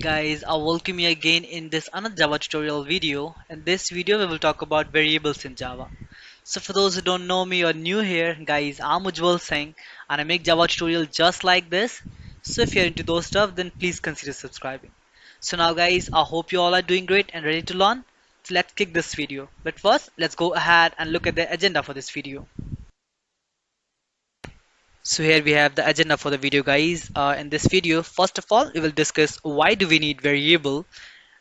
Guys, I welcome you again in this another Java tutorial video. In this video we will talk about variables in Java. So for those who don't know me or new here, guys, I'm Ujjwal Singh and I make Java tutorial just like this. So if you're into those stuff, then please consider subscribing. So now guys, I hope you all are doing great and ready to learn. So let's kick this video. But first, let's go ahead and look at the agenda for this video. So here we have the agenda for the video, guys. In this video, first of all, we will discuss why do we need variable.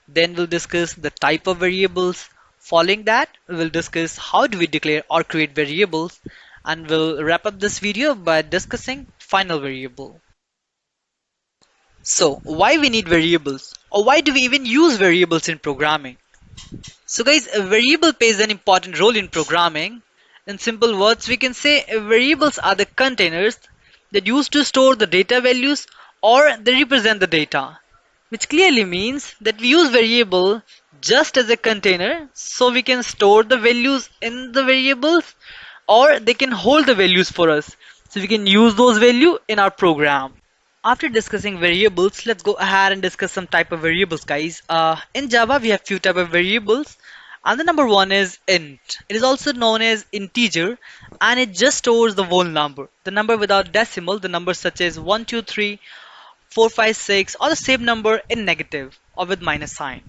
Then we'll discuss the type of variables. Following that, we'll discuss how do we declare or create variables, and we'll wrap up this video by discussing final variable. So why we need variables, or why do we even use variables in programming? So guys, a variable plays an important role in programming. In simple words, we can say variables are the containers that used to store the data values or they represent the data, which clearly means that we use variable just as a container so we can store the values in the variables or they can hold the values for us so we can use those value in our program. After discussing variables, let's go ahead and discuss some type of variables, guys. In Java, we have few type of variables, and the number one is int. It is also known as integer, and it just stores the whole number, the number without decimal, the numbers such as 1, 2, 3, 4, 5, 6, or the same number in negative or with minus sign.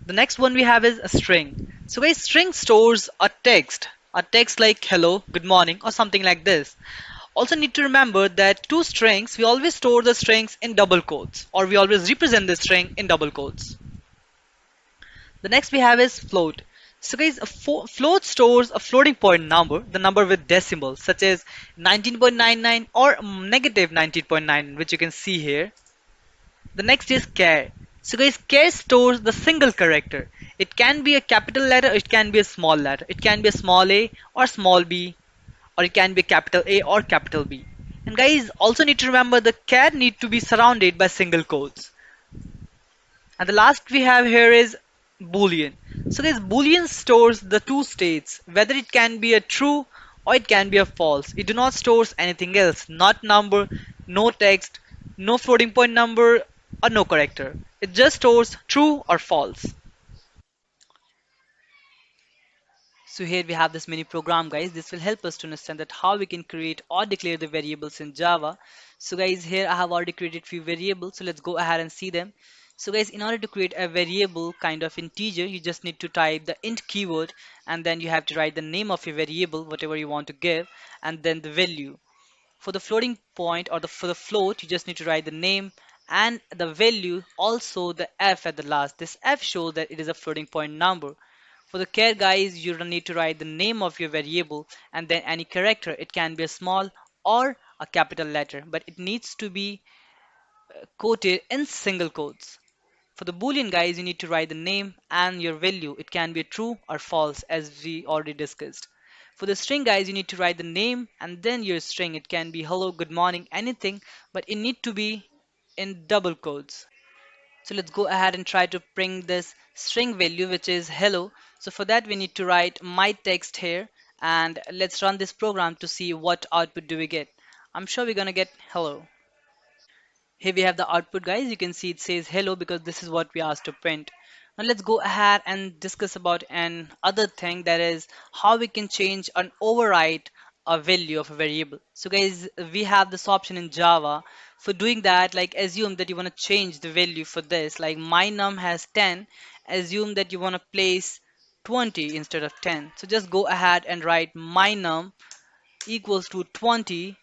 The next one we have is a string. So guys, string stores a text like hello, good morning, or something like this. Also need to remember that two strings, we always store the strings in double quotes, or we always represent the string in double quotes. The next we have is float. So guys, float stores a floating point number, the number with decimals such as 19.99 or negative 19.9, which you can see here. The next is char. So guys, char stores the single character. It can be a capital letter, it can be a small letter, it can be a small a or small b, or it can be capital A or capital B. And guys, also need to remember the char need to be surrounded by single quotes. And the last we have here is boolean. So this boolean stores the two states, whether it can be a true or it can be a false. It do not stores anything else, not number, no text, no floating point number, or no character. It just stores true or false. So here we have this mini program, guys. This will help us to understand that how we can create or declare the variables in Java. So guys, here I have already created few variables. So let's go ahead and see them. So guys, in order to create a variable kind of integer, you just need to type the int keyword, and then you have to write the name of your variable, whatever you want to give, and then the value. For the floating point or for the float, you just need to write the name and the value, also the f at the last. This f shows that it is a floating point number. For the char, guys, you don't need to write the name of your variable and then any character. It can be a small or a capital letter, but it needs to be quoted in single quotes. For the boolean, guys, you need to write the name and your value. It can be true or false, as we already discussed. For the string, guys, you need to write the name and then your string. It can be hello, good morning, anything, but it need to be in double quotes. So let's go ahead and try to print this string value, which is hello. So for that, we need to write my text here, and let's run this program to see what output do we get. I'm sure we're gonna get hello. Here we have the output, guys. You can see it says hello because this is what we asked to print. Now let's go ahead and discuss about an other thing, that is how we can change and override a value of a variable. So guys, we have this option in Java. For doing that, like assume that you want to change the value for this, like my num has 10, assume that you want to place 20 instead of 10. So just go ahead and write my num equals to 20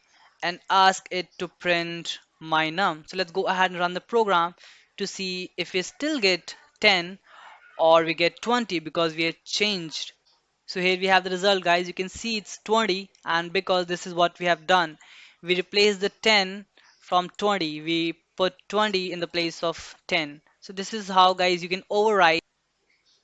and ask it to print my num. So let's go ahead and run the program to see if we still get 10 or we get 20 because we have changed. So here we have the result, guys. You can see it's 20, and because this is what we have done, we replaced the 10 from 20. We put 20 in the place of 10. So this is how, guys, you can override.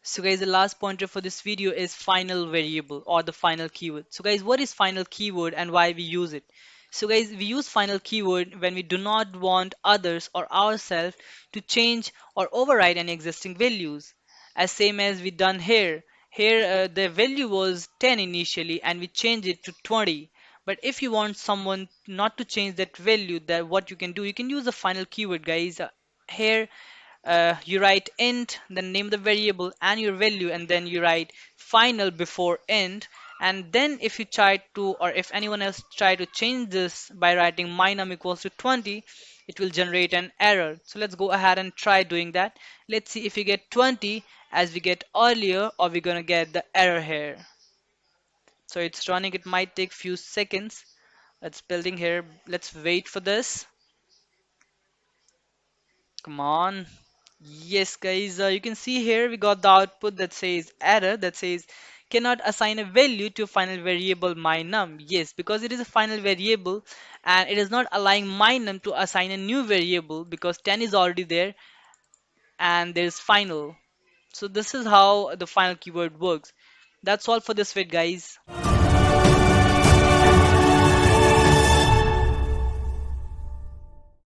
So guys, the last pointer for this video is final variable or the final keyword. So guys, what is final keyword and why we use it? So guys, we use final keyword when we do not want others or ourselves to change or override any existing values. As same as we done here. Here the value was 10 initially and we changed it to 20. But if you want someone not to change that value, that what you can do, you can use the final keyword, guys. Here you write int, then name the variable and your value, and then you write final before int. And then if you try to, or if anyone else try to change this by writing my num equals to 20, it will generate an error. So let's go ahead and try doing that. Let's see if we get 20 as we get earlier, or we're gonna get the error here. So it's running, it might take few seconds. It's building here. Let's wait for this. Come on. Yes, guys, you can see here we got the output that says error, that says cannot assign a value to final variable my num. Yes, because it is a final variable and it is not allowing my num to assign a new variable because 10 is already there and there's final. So this is how the final keyword works. That's all for this vid, guys.